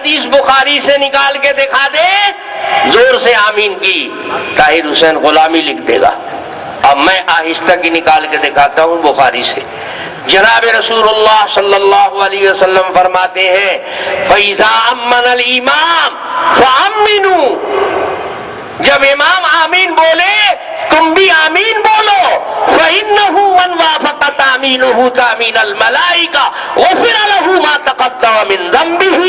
حدیث بخاری سے نکال کے دکھا دے، زور سے آمین کی، طاہر حسین غلامی لکھ دے گا۔ اب میں آہستہ کی نکال کے دکھاتا ہوں بخاری سے۔ جناب رسول اللہ صلی اللہ علیہ وسلم فرماتے ہیں فَإِذَا أَمَّنَ الْإِمَامُ فَأَمِّنُوا، جب امام آمین بولے تم بھی آمین بولو، فَإِنَّهُ مَنْ وَافَقَ تَأْمِينُهُ تَأْمِينَ الْمَلَائِكَةِ غُفِرَ لَهُ مَا تَقَدَّمَ مِنْ ذَنبِهِ،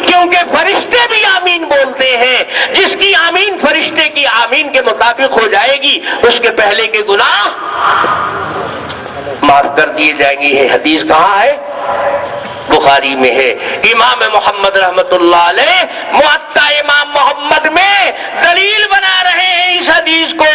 کیونکہ فرشتے بھی آمین بولتے ہیں، جس کی آمین فرشتے کی آمین کے مطابق ہو جائے گی اس کے پہلے کے گناہ معاف کر دیے جائیں گے۔ یہ حدیث کہاں ہے؟ بخاری میں ہے۔ امام محمد رحمت اللہ علیہ موطا امام محمد میں دلیل بنا رہے ہیں اس حدیث کو،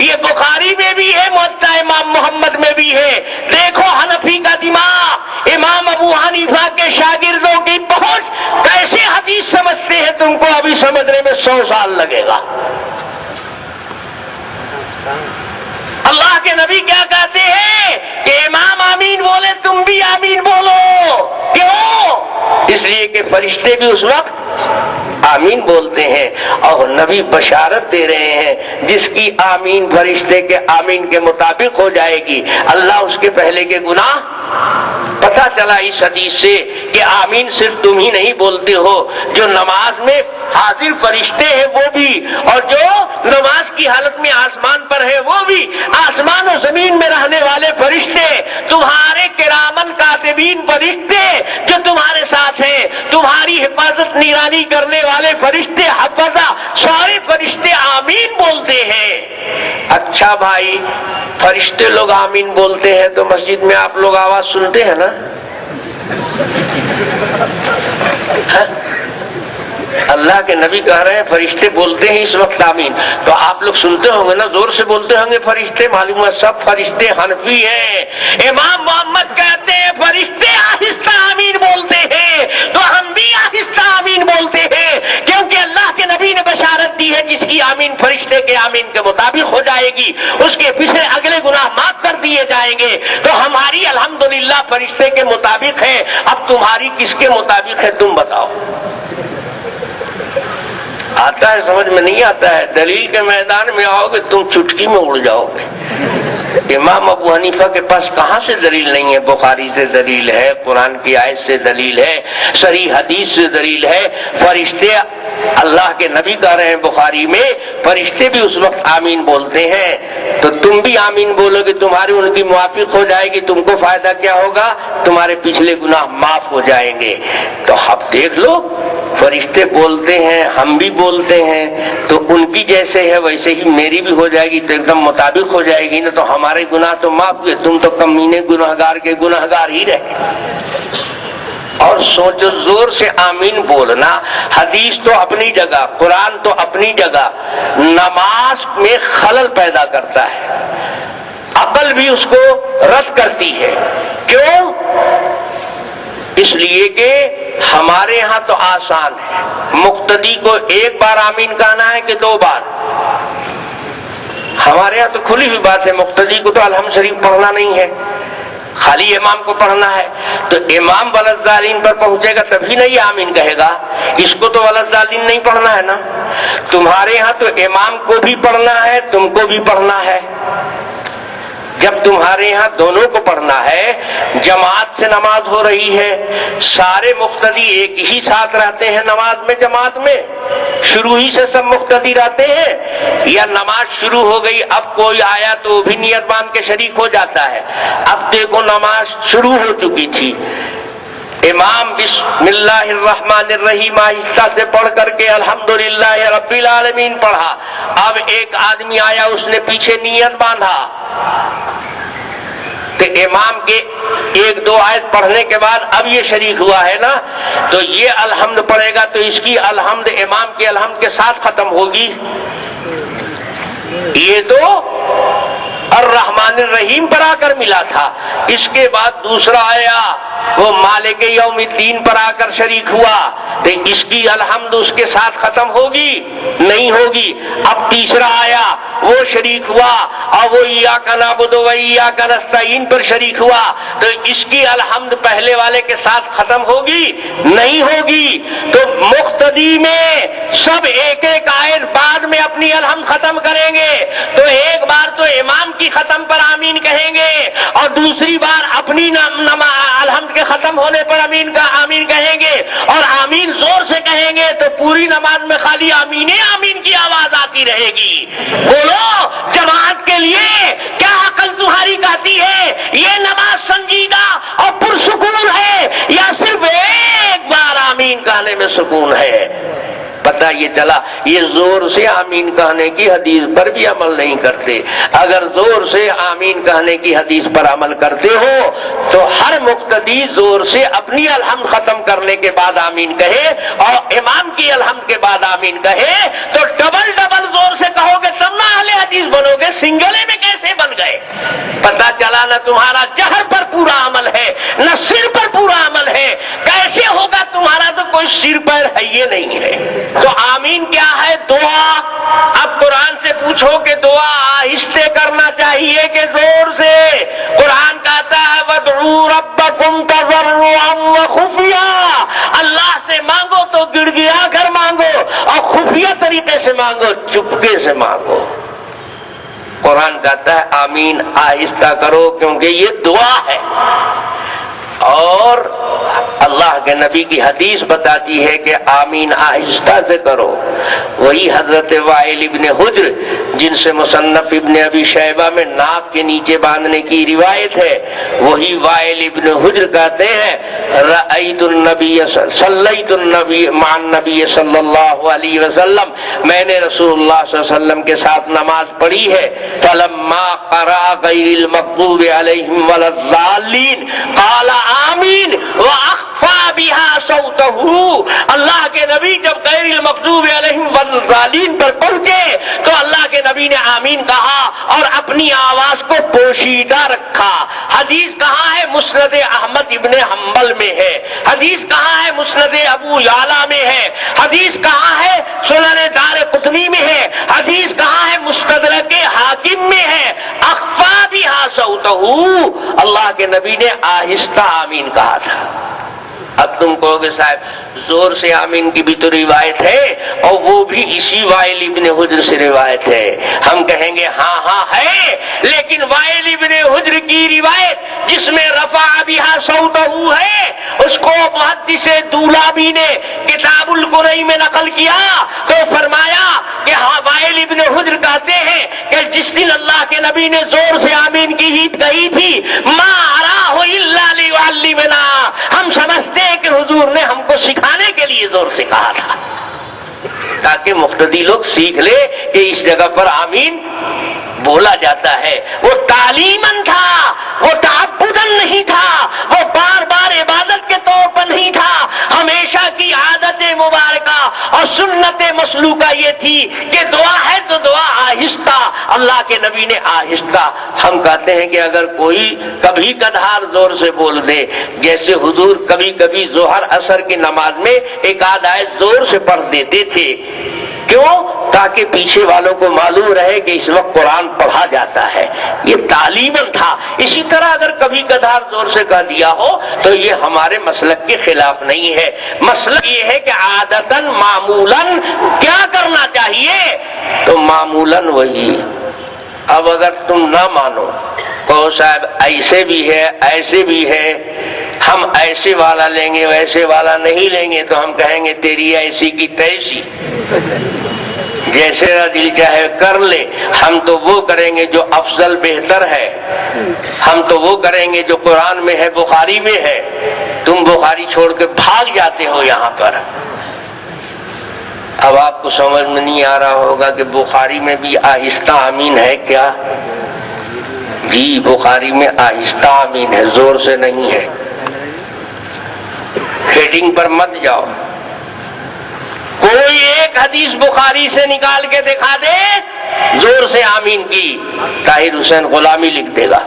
یہ بخاری میں بھی ہے، موطا امام محمد میں بھی ہے۔ دیکھو حنفی کا دماغ، امام ابو حنیفہ کے شاگردوں کی پہنچ، کیسے حدیث سمجھتے ہیں، تم کو ابھی سمجھنے میں 100 سال لگے گا۔ اللہ کے نبی کیا کہتے ہیں کہ امام آمین بولے تم بھی آمین بولو، کیوں؟ اس لیے کہ فرشتے بھی اس وقت آمین بولتے ہیں، اور نبی بشارت دے رہے ہیں جس کی آمین فرشتے کے آمین کے مطابق ہو جائے گی اللہ اس کے پہلے کے گناہ۔ پتہ چلا اس حدیث سے کہ آمین صرف تم ہی نہیں بولتے ہو، جو نماز میں حاضر فرشتے ہیں وہ بھی، اور جو نماز کی حالت میں آسمان پر ہے وہ بھی، آسمان و زمین میں رہنے والے فرشتے، تمہارے کرامن کاتبین فرشتے جو تمہارے ساتھ ہیں، تمہاری حفاظت نگرانی کرنے والے فرشتے حفظہ، سارے فرشتے آمین بولتے ہیں۔ اچھا بھائی، فرشتے لوگ آمین بولتے ہیں تو مسجد میں آپ لوگ آواز سنتے ہیں نا؟ اللہ کے نبی کہہ رہے ہیں فرشتے بولتے ہیں اس وقت آمین، تو آپ لوگ سنتے ہوں گے نا، زور سے بولتے ہوں گے فرشتے، معلوم ہے سب فرشتے حنفی ہیں۔ امام محمد کہتے ہیں فرشتے آہستہ آمین بولتے ہیں تو ہم بھی آہستہ آمین بولتے ہیں، کیونکہ اللہ کے نبی نے بشارت دی ہے جس کی آمین فرشتے کے آمین کے مطابق ہو جائے گی اس کے پیچھے اگلے گناہ معاف کر دیے جائیں گے۔ تو ہماری الحمدللہ فرشتے کے مطابق ہے، اب تمہاری کس کے مطابق ہے تم بتاؤ؟ آتا ہے سمجھ میں نہیں آتا ہے؟ دلیل کے میدان میں آؤ گے تم چٹکی میں اڑ جاؤ گے۔ امام ابو حنیفہ کے پاس کہاں سے دلیل نہیں ہے؟ بخاری سے دلیل ہے، قرآن کی آیت سے دلیل ہے، صحیح حدیث سے دلیل ہے۔ فرشتے اللہ کے نبی کہہ رہے ہیں بخاری میں فرشتے بھی اس وقت آمین بولتے ہیں، تو تم بھی آمین بولو گے، تمہاری ان کی موافق ہو جائے گی، تم کو فائدہ کیا ہوگا؟ تمہارے پچھلے گناہ معاف ہو جائیں گے۔ تو اب دیکھ لو فرشتے بولتے ہیں ہم بھی بولتے ہیں، تو ان کی جیسے ہے ویسے ہی میری بھی ہو جائے گی، تو ایک دم مطابق ہو جائے گی نا، تو ہمارے گناہ تو معاف ہوئے، تم تو کمینے گناہگار کے گناہگار ہی رہے۔ اور سوچو زور سے آمین بولنا، حدیث تو اپنی جگہ، قرآن تو اپنی جگہ، نماز میں خلل پیدا کرتا ہے، عقل بھی اس کو رد کرتی ہے۔ کیوں؟ اس لیے کہ ہمارے ہاں تو آسان ہے، مقتدی کو ایک بار آمین کہنا ہے کہ 2 بار؟ ہمارے یہاں تو کھلی ہوئی بات ہے، مقتدی کو تو الحمد شریف پڑھنا نہیں ہے، خالی امام کو پڑھنا ہے۔ تو امام ولضالین پر پہنچے گا تبھی نہیں آمین کہے گا، اس کو تو ولضالین نہیں پڑھنا ہے نا۔ تمہارے ہاں تو امام کو بھی پڑھنا ہے تم کو بھی پڑھنا ہے۔ جب تمہارے یہاں دونوں کو پڑھنا ہے، جماعت سے نماز ہو رہی ہے، سارے مقتدی ایک ہی ساتھ رہتے ہیں نماز میں، جماعت میں شروع ہی سے سب مقتدی رہتے ہیں، یا نماز شروع ہو گئی اب کوئی آیا تو وہ بھی نیت باندھ کے شریک ہو جاتا ہے؟ اب دیکھو نماز شروع ہو چکی تھی، امام بسم اللہ الرحمن الرحیم آہستہ سے پڑھ کر کے الحمدللہ رب العالمین پڑھا، اب ایک آدمی آیا اس نے پیچھے نیت باندھا، تو امام کے 1-2 آیت پڑھنے کے بعد اب یہ شریک ہوا ہے نا، تو یہ الحمد پڑھے گا تو اس کی الحمد امام کے الحمد کے ساتھ ختم ہوگی۔ یہ تو الرحمن الرحیم پر آ کر ملا تھا، اس کے بعد دوسرا آیا وہ مالک یوم الدین پر آ کر شریک ہوا، تو اس کی الحمد اس کے ساتھ ختم ہوگی؟ نہیں ہوگی۔ اب تیسرا آیا وہ شریک ہوا اور وہ ایاک نعبد و ایاک نستعین پر شریک ہوا تو اس کی الحمد پہلے والے کے ساتھ ختم ہوگی؟ نہیں ہوگی۔ تو مقتدی میں سب ایک ایک آیت بعد میں اپنی الحمد ختم کریں گے، تو ایک بار تو امام کی ختم پر آمین کہیں گے اور دوسری بار اپنی الحمد کے ختم ہونے پر آمین کہیں گے، اور آمین زور سے کہیں گے تو پوری نماز میں خالی آمین آمین کی آواز آتی رہے گی۔ بولو جماعت کے لیے کیا عقل تمہاری کہتی ہے یہ نماز سنجیدہ اور پرسکون ہے یا صرف ایک بار آمین کہنے میں سکون ہے؟ پتہ یہ چلا یہ زور سے آمین کہنے کی حدیث پر بھی عمل نہیں کرتے۔ اگر زور سے آمین کہنے کی حدیث پر عمل کرتے ہو تو ہر مقتدی زور سے اپنی الحمد ختم کرنے کے بعد آمین کہے اور امام کی الحمد کے بعد آمین کہے، تو ڈبل زور سے کہو گے تب نہ اہل حدیث بنو گے، سنگلے میں کیسے بن گئے؟ پتہ چلا نہ تمہارا جہر پر پورا عمل ہے نہ سر پر پورا عمل ہے، کیسے ہوگا تمہارا؟ تو کوئی سر پر ہے یہ نہیں ہے۔ تو آمین کیا ہے؟ دعا۔ اب قرآن سے پوچھو کہ دعا آہستہ کرنا چاہیے کہ زور سے؟ قرآن کہتا ہے وَادْعُوا رَبَّكُمْ تَضَرُّعًا وَخُفْيًا، اللہ سے مانگو تو گڑ گڑا کر مانگو اور خفیہ طریقے سے مانگو، چپکے سے مانگو۔ قرآن کہتا ہے آمین آہستہ کرو کیونکہ یہ دعا ہے، اور اللہ کے نبی کی حدیث بتاتی ہے کہ آمین آہستہ سے کرو۔ وہی حضرت وائل ابن حجر جن سے مصنف ابن ابی شیبہ میں ناک کے نیچے باندھنے کی روایت ہے، وہی وائل ابن حجر کہتے ہیں رأیت النبی صلیت النبی مع النبی صلی اللہ علیہ وسلم، میں نے رسول اللہ صلی اللہ علیہ وسلم کے ساتھ نماز پڑھی ہے، فلما قرأ غیر المغضوب علیہم ولا الضالین قال آمین واخفا بها صوته، اللہ کے نبی جب غیر المغضوب علیہم والضالین پر پہنچے تو اللہ کے نبی نے آمین کہا اور اپنی آواز کو پوشیدہ رکھا۔ حدیث کہاں ہے؟ مسند احمد ابن حنبل میں ہے، حدیث کہاں ہے؟ مسند ابو یعلا میں ہے، حدیث کہاں ہے؟ سنن دارقطنی میں ہے، حدیث کہاں ہے؟ مستدرک حاکم میں ہے۔ اخفا بها صوته، اللہ کے نبی نے آہستہ آمین کہا تھا۔ اب تم کہو گے صاحب زور سے آمین کی بھی تو روایت ہے اور وہ بھی اسی وائل ابن حجر سے روایت ہے۔ ہم کہیں گے ہاں ہے، لیکن وائل ابن حجر کی روایت جس میں رفع بها صوته ہے اس کو محدث دولابی نے کتاب القرئی میں نقل کیا تو فرمایا کہ ہاں وائل ابن حجر کہتے ہیں کہ جس دن اللہ کے نبی نے زور سے آمین کی ہی کہی تھی ما اراه الا ليعلمنا، ہم سمجھتے ہیں کہ حضور نے ہم کو سکھانے کے لیے زور سے کہا تھا تاکہ مقتدی لوگ سیکھ لے کہ اس جگہ پر آمین بولا جاتا ہے۔ وہ تعلیمن تھا، وہ تعبدن نہیں تھا، وہ بار بار عبادت کے طور پر نہیں تھا، ہمیشہ کی عادت مبارکہ اور سنت مسلوکہ یہ تھی کہ دعا ہے تو دعا آہستہ، اللہ کے نبی نے آہستہ۔ ہم کہتے ہیں کہ اگر کوئی کبھی کدھار زور سے بول دے، جیسے حضور کبھی کبھی ظہر عصر کی نماز میں ایک آدھ آیت زور سے پڑھ دیتے تھے، کیوں؟ تاکہ پیچھے والوں کو معلوم رہے کہ اس وقت قرآن پڑھا جاتا ہے، یہ تعلیمن تھا۔ اسی طرح اگر کبھی کدھار زور سے کہہ دیا ہو تو یہ ہمارے مسلک کے خلاف نہیں ہے۔ مسلک یہ ہے کہ عادتاً معمولاً کیا کرنا چاہیے، تو معمولاً وہی۔ اب اگر تم نہ مانو تو صاحب ایسے بھی ہے ایسے بھی ہے، ہم ایسے والا لیں گے ویسے والا نہیں لیں گے، تو ہم کہیں گے تیری ایسی کی تیسی، جیسے دل چاہے کر لے، ہم تو وہ کریں گے جو افضل بہتر ہے، ہم تو وہ کریں گے جو قرآن میں ہے بخاری میں ہے، تم بخاری چھوڑ کے بھاگ جاتے ہو یہاں پر۔ اب آپ کو سمجھ میں نہیں آ رہا ہوگا کہ بخاری میں بھی آہستہ آمین ہے کیا؟ جی بخاری میں آہستہ آمین ہے، زور سے نہیں ہے۔ ہیڈنگ پر مت جاؤ، کوئی ایک حدیث بخاری سے نکال کے دکھا دے زور سے آمین کی، طاہر حسین غلامی لکھ دے گا۔